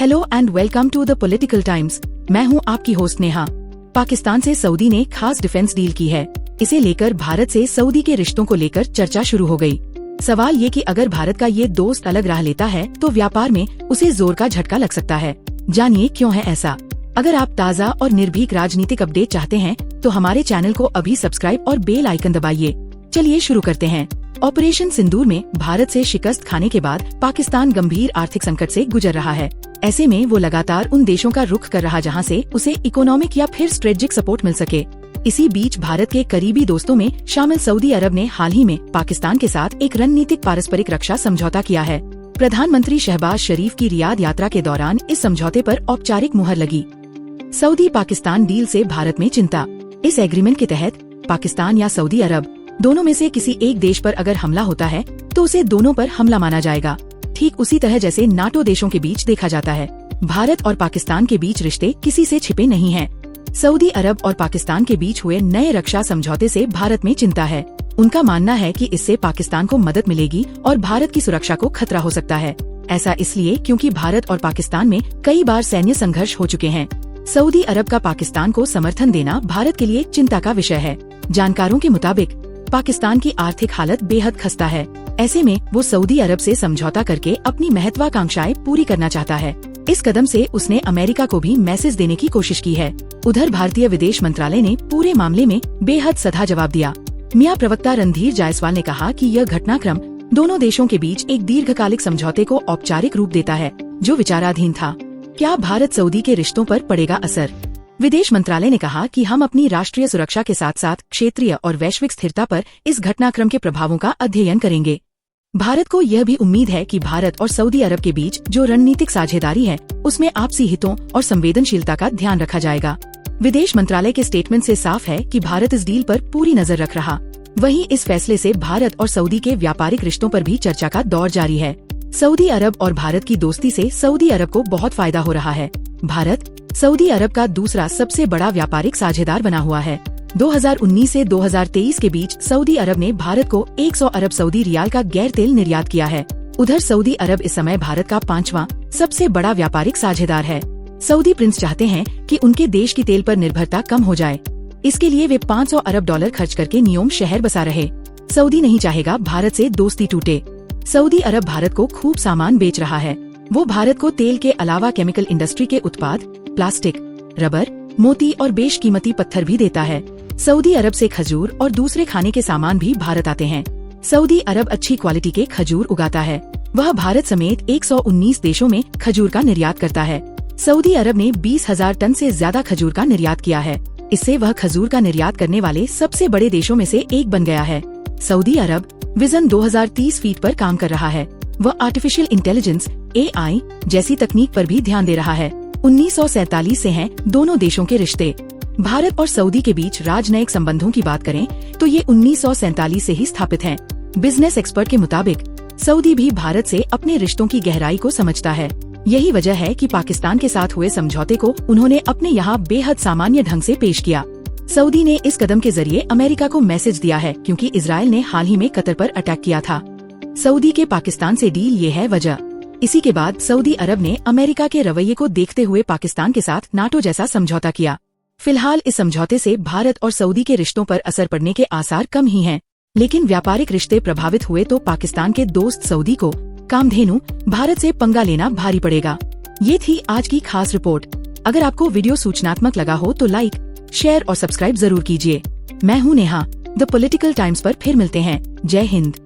Hello and welcome to the political times. मैं हूं आपकी होस्ट नेहा। पाकिस्तान से सऊदी ने खास डिफेंस डील की है। इसे लेकर भारत से सऊदी के रिश्तों को लेकर चर्चा शुरू हो गई। सवाल ये कि अगर भारत का ये दोस्त अलग राह लेता है तो व्यापार में उसे जोर का झटका लग सकता है। जानिए क्यों है ऐसा। अगर आप ताज़ा और निर्भीक राजनीतिक अपडेट चाहते हैं तो हमारे चैनल को अभी सब्सक्राइब और बेल आइकन दबाइए। चलिए शुरू करते हैं। ऑपरेशन सिंदूर में भारत से शिकस्त खाने के बाद पाकिस्तान गंभीर आर्थिक संकट से गुजर रहा है। ऐसे में वो लगातार उन देशों का रुख कर रहा जहां से उसे इकोनॉमिक या फिर स्ट्रेटेजिक सपोर्ट मिल सके। इसी बीच भारत के करीबी दोस्तों में शामिल सऊदी अरब ने हाल ही में पाकिस्तान के साथ एक रणनीतिक पारस्परिक रक्षा समझौता किया है। प्रधानमंत्री शहबाज शरीफ की रियाद यात्रा के दौरान इस समझौते पर औपचारिक मुहर लगी। सऊदी पाकिस्तान डील से भारत में चिंता। इस एग्रीमेंट के तहत पाकिस्तान या सऊदी अरब दोनों में से किसी एक देश पर अगर हमला होता है तो उसे दोनों पर हमला माना जाएगा। ठीक उसी तरह जैसे नाटो देशों के बीच देखा जाता है। भारत और पाकिस्तान के बीच रिश्ते किसी से छिपे नहीं हैं। सऊदी अरब और पाकिस्तान के बीच हुए नए रक्षा समझौते से भारत में चिंता है। उनका मानना है कि इससे पाकिस्तान को मदद मिलेगी और भारत की सुरक्षा को खतरा हो सकता है। ऐसा इसलिए क्योंकि भारत और पाकिस्तान में कई बार सैन्य संघर्ष हो चुके हैं। सऊदी अरब का पाकिस्तान को समर्थन देना भारत के लिए चिंता का विषय है। जानकारों के मुताबिक पाकिस्तान की आर्थिक हालत बेहद खस्ता है। ऐसे में वो सऊदी अरब से समझौता करके अपनी महत्वाकांक्षाएं पूरी करना चाहता है। इस कदम से उसने अमेरिका को भी मैसेज देने की कोशिश की है। उधर भारतीय विदेश मंत्रालय ने पूरे मामले में बेहद सधा जवाब दिया। मियां प्रवक्ता रणधीर जायसवाल ने कहा कि यह घटनाक्रम दोनों देशों के बीच एक दीर्घकालिक समझौते को औपचारिक रूप देता है जो विचाराधीन था। क्या भारत सऊदी के रिश्तों पर पड़ेगा असर? विदेश मंत्रालय ने कहा कि हम अपनी राष्ट्रीय सुरक्षा के साथ साथ क्षेत्रीय और वैश्विक स्थिरता पर इस घटनाक्रम के प्रभावों का अध्ययन करेंगे। भारत को यह भी उम्मीद है कि भारत और सऊदी अरब के बीच जो रणनीतिक साझेदारी है उसमें आपसी हितों और संवेदनशीलता का ध्यान रखा जाएगा। विदेश मंत्रालय के स्टेटमेंट से साफ है कि भारत इस डील पर पूरी नजर रख रहा। वहीं इस फैसले से भारत और सऊदी के व्यापारिक रिश्तों पर भी चर्चा का दौर जारी है। सऊदी अरब और भारत की दोस्ती से सऊदी अरब को बहुत फायदा हो रहा है। भारत सऊदी अरब का दूसरा सबसे बड़ा व्यापारिक साझेदार बना हुआ है। 2019 से 2023 के बीच सऊदी अरब ने भारत को 100 अरब सऊदी रियाल का गैर तेल निर्यात किया है। उधर सऊदी अरब इस समय भारत का 5वां सबसे बड़ा व्यापारिक साझेदार है। सऊदी प्रिंस चाहते हैं कि उनके देश की तेल पर निर्भरता कम हो जाए। इसके लिए वे 500 अरब डॉलर खर्च करके नियोम शहर बसा रहे। सऊदी नहीं चाहेगा भारत से दोस्ती टूटे। सऊदी अरब भारत को खूब सामान बेच रहा है। वो भारत को तेल के अलावा केमिकल इंडस्ट्री के उत्पाद, प्लास्टिक, रबर, मोती और बेशकीमती पत्थर भी देता है। सऊदी अरब से खजूर और दूसरे खाने के सामान भी भारत आते हैं। सऊदी अरब अच्छी क्वालिटी के खजूर उगाता है। वह भारत समेत 119 देशों में खजूर का निर्यात करता है। सऊदी अरब ने 20,000 टन से ज्यादा खजूर का निर्यात किया है। इससे वह खजूर का निर्यात करने वाले सबसे बड़े देशों में से एक बन गया है। सऊदी अरब विजन 2030 फीट पर काम कर रहा है। वह आर्टिफिशियल इंटेलिजेंस AI जैसी तकनीक पर भी ध्यान दे रहा है। 1947 से हैं दोनों देशों के रिश्ते। भारत और सऊदी के बीच राजनयिक संबंधों की बात करें तो ये 1947 से ही स्थापित हैं। बिजनेस एक्सपर्ट के मुताबिक सऊदी भी भारत से अपने रिश्तों की गहराई को समझता है। यही वजह है कि पाकिस्तान के साथ हुए समझौते को उन्होंने अपने यहाँ बेहद सामान्य ढंग से पेश किया। सऊदी ने इस कदम के जरिए अमेरिका को मैसेज दिया है क्योंकि इजराइल ने हाल ही में कतर पर अटैक किया था। सऊदी के पाकिस्तान से डील ये है वजह। इसी के बाद सऊदी अरब ने अमेरिका के रवैये को देखते हुए पाकिस्तान के साथ नाटो जैसा समझौता किया। फिलहाल इस समझौते से भारत और सऊदी के रिश्तों पर असर पड़ने के आसार कम ही हैं। लेकिन व्यापारिक रिश्ते प्रभावित हुए तो पाकिस्तान के दोस्त सऊदी को कामधेनु भारत से पंगा लेना भारी पड़ेगा। ये थी आज की खास रिपोर्ट। अगर आपको वीडियो सूचनात्मक लगा हो तो लाइक, शेयर और सब्सक्राइब जरूर कीजिए। मैं हूँ नेहा। द पॉलिटिकल टाइम्स पर फिर मिलते हैं। जय हिंद।